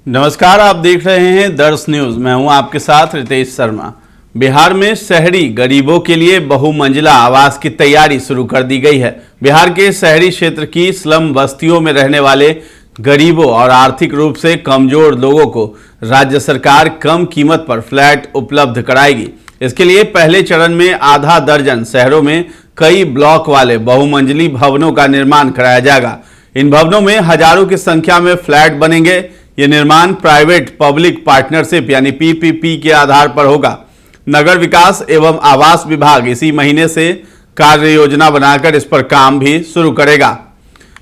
नमस्कार, आप देख रहे हैं दर्श न्यूज। मैं हूं आपके साथ रितेश शर्मा। बिहार में शहरी गरीबों के लिए बहुमंजिला आवास की तैयारी शुरू कर दी गई है। बिहार के शहरी क्षेत्र की स्लम बस्तियों में रहने वाले गरीबों और आर्थिक रूप से कमजोर लोगों को राज्य सरकार कम कीमत पर फ्लैट उपलब्ध कराएगी। इसके लिए पहले चरण में आधा दर्जन शहरों में कई ब्लॉक वाले बहुमंजिली भवनों का निर्माण कराया जाएगा। इन भवनों में हजारों की संख्या में फ्लैट बनेंगे। ये निर्माण प्राइवेट पब्लिक पार्टनरशिप यानी पीपीपी के आधार पर होगा। नगर विकास एवं आवास विभाग इसी महीने से कार्य योजना बनाकर इस पर काम भी शुरू करेगा।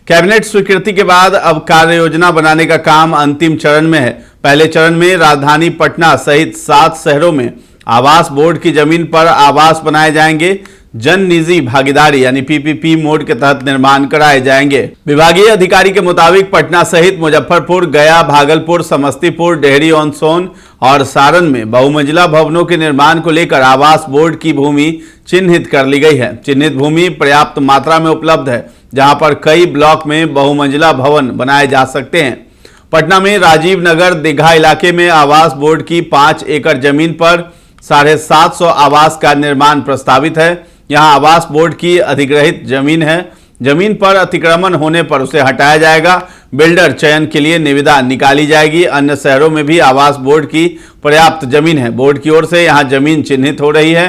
कैबिनेट स्वीकृति के बाद अब कार्य योजना बनाने का काम अंतिम चरण में है। पहले चरण में राजधानी पटना सहित 7 शहरों में आवास बोर्ड की जमीन पर आवास बनाए जाएंगे। जन निजी भागीदारी यानी पीपीपी मोड के तहत निर्माण कराए जाएंगे। विभागीय अधिकारी के मुताबिक पटना सहित मुजफ्फरपुर, गया, भागलपुर, समस्तीपुर, डेहरी ऑन सोन और सारण में बहुमंजिला भवनों के निर्माण को लेकर आवास बोर्ड की भूमि चिन्हित कर ली गई है। चिन्हित भूमि पर्याप्त मात्रा में उपलब्ध है, जहां पर कई ब्लॉक में बहुमंजिला भवन बनाए जा सकते हैं। पटना में राजीव नगर दीघा इलाके में आवास बोर्ड की 5 एकड़ जमीन पर 750 आवास का निर्माण प्रस्तावित है। यहाँ आवास बोर्ड की अधिग्रहित जमीन है। जमीन पर अतिक्रमण होने पर उसे हटाया जाएगा। बिल्डर चयन के लिए निविदा निकाली जाएगी। अन्य शहरों में भी आवास बोर्ड की पर्याप्त जमीन है। बोर्ड की ओर से यहाँ जमीन चिन्हित हो रही है।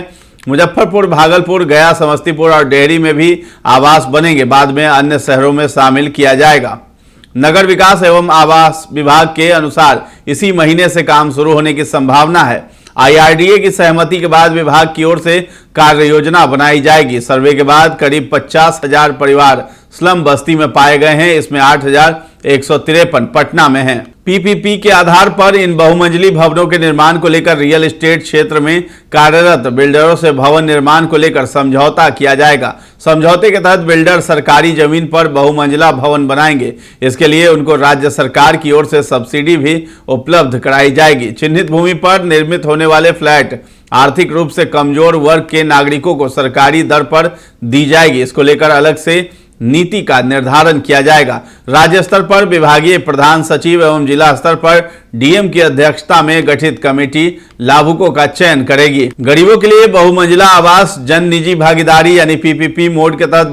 मुजफ्फरपुर, भागलपुर, गया, समस्तीपुर और डेहरी में भी आवास बनेंगे। बाद में अन्य शहरों में शामिल किया जाएगा। नगर विकास एवं आवास विभाग के अनुसार इसी महीने से काम शुरू होने की संभावना है। IRDA की सहमति के बाद विभाग की ओर से कार्य योजना बनाई जाएगी। सर्वे के बाद करीब 50,000 परिवार स्लम बस्ती में पाए गए हैं। इसमें 8,153 पटना में हैं। पीपीपी के आधार पर इन बहुमंजिली भवनों के निर्माण को लेकर रियल एस्टेट क्षेत्र में कार्यरत बिल्डरों से भवन निर्माण को लेकर समझौता किया जाएगा। समझौते के तहत बिल्डर सरकारी जमीन पर बहुमंजिला भवन बनाएंगे। इसके लिए उनको राज्य सरकार की ओर से सब्सिडी भी उपलब्ध कराई जाएगी। चिन्हित भूमि पर निर्मित होने वाले फ्लैट आर्थिक रूप से कमजोर वर्ग के नागरिकों को सरकारी दर पर दी जाएगी। इसको लेकर अलग से नीति का निर्धारण किया जाएगा। राज्य स्तर पर विभागीय प्रधान सचिव एवं जिला स्तर पर डीएम की अध्यक्षता में गठित कमेटी लाभुकों का चयन करेगी। गरीबों के लिए बहुमंजिला आवास जन निजी भागीदारी यानी पीपीपी मोड के तहत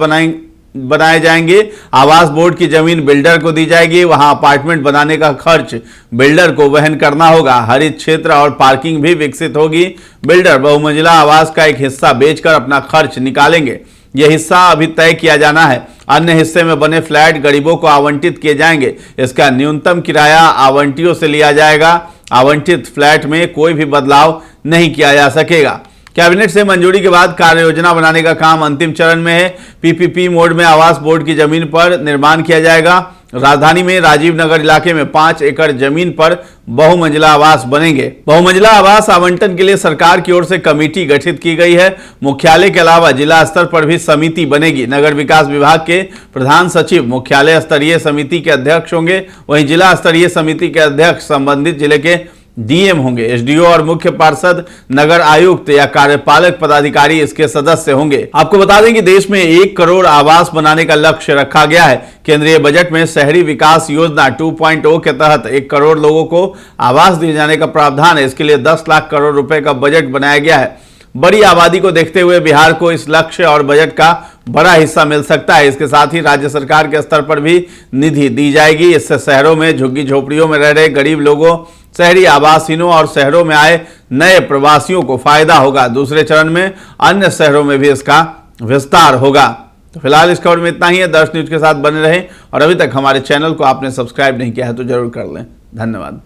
बनाए जाएंगे। आवास बोर्ड की जमीन बिल्डर को दी जाएगी। वहां अपार्टमेंट बनाने का खर्च बिल्डर को वहन करना होगा। हरित क्षेत्र और पार्किंग भी विकसित होगी। बिल्डर बहुमंजिला आवास का एक हिस्सा बेचकर अपना खर्च निकालेंगे। यह हिस्सा अभी तय किया जाना है। अन्य हिस्से में बने फ्लैट गरीबों को आवंटित किए जाएंगे। इसका न्यूनतम किराया आवंटियों से लिया जाएगा। आवंटित फ्लैट में कोई भी बदलाव नहीं किया जा सकेगा। कैबिनेट से मंजूरी के बाद कार्य योजना बनाने का काम अंतिम चरण में है। पीपीपी मोड में आवास बोर्ड की जमीन पर निर्माण किया जाएगा। राजधानी में राजीव नगर इलाके में 5 एकड़ जमीन पर बहुमंजिला आवास बनेंगे। बहुमंजिला आवास आवंटन के लिए सरकार की ओर से कमेटी गठित की गई है। मुख्यालय के अलावा जिला स्तर पर भी समिति बनेगी। नगर विकास विभाग के प्रधान सचिव मुख्यालय स्तरीय समिति के अध्यक्ष होंगे। वहीं जिला स्तरीय समिति के अध्यक्ष संबंधित जिले के डीएम होंगे। एसडीओ और मुख्य पार्षद, नगर आयुक्त या कार्यपालक पदाधिकारी इसके सदस्य होंगे। आपको बता दें कि देश में 1 करोड़ आवास बनाने का लक्ष्य रखा गया है। केंद्रीय बजट में शहरी विकास योजना 2.0 के तहत 1 करोड़ लोगों को आवास दिए जाने का प्रावधान है। इसके लिए 10 लाख करोड़ रुपए का बजट बनाया गया है। बड़ी आबादी को देखते हुए बिहार को इस लक्ष्य और बजट का बड़ा हिस्सा मिल सकता है। इसके साथ ही राज्य सरकार के स्तर पर भी निधि दी जाएगी। इससे शहरों में झुग्गी झोपड़ियों में रह रहे गरीब लोगों, शहरी आवासहीनों और शहरों में आए नए प्रवासियों को फायदा होगा। दूसरे चरण में अन्य शहरों में भी इसका विस्तार होगा। तो फिलहाल इस खबर में इतना ही है। दर्श न्यूज के साथ बने रहें और अभी तक हमारे चैनल को आपने सब्सक्राइब नहीं किया है तो जरूर कर लें। धन्यवाद।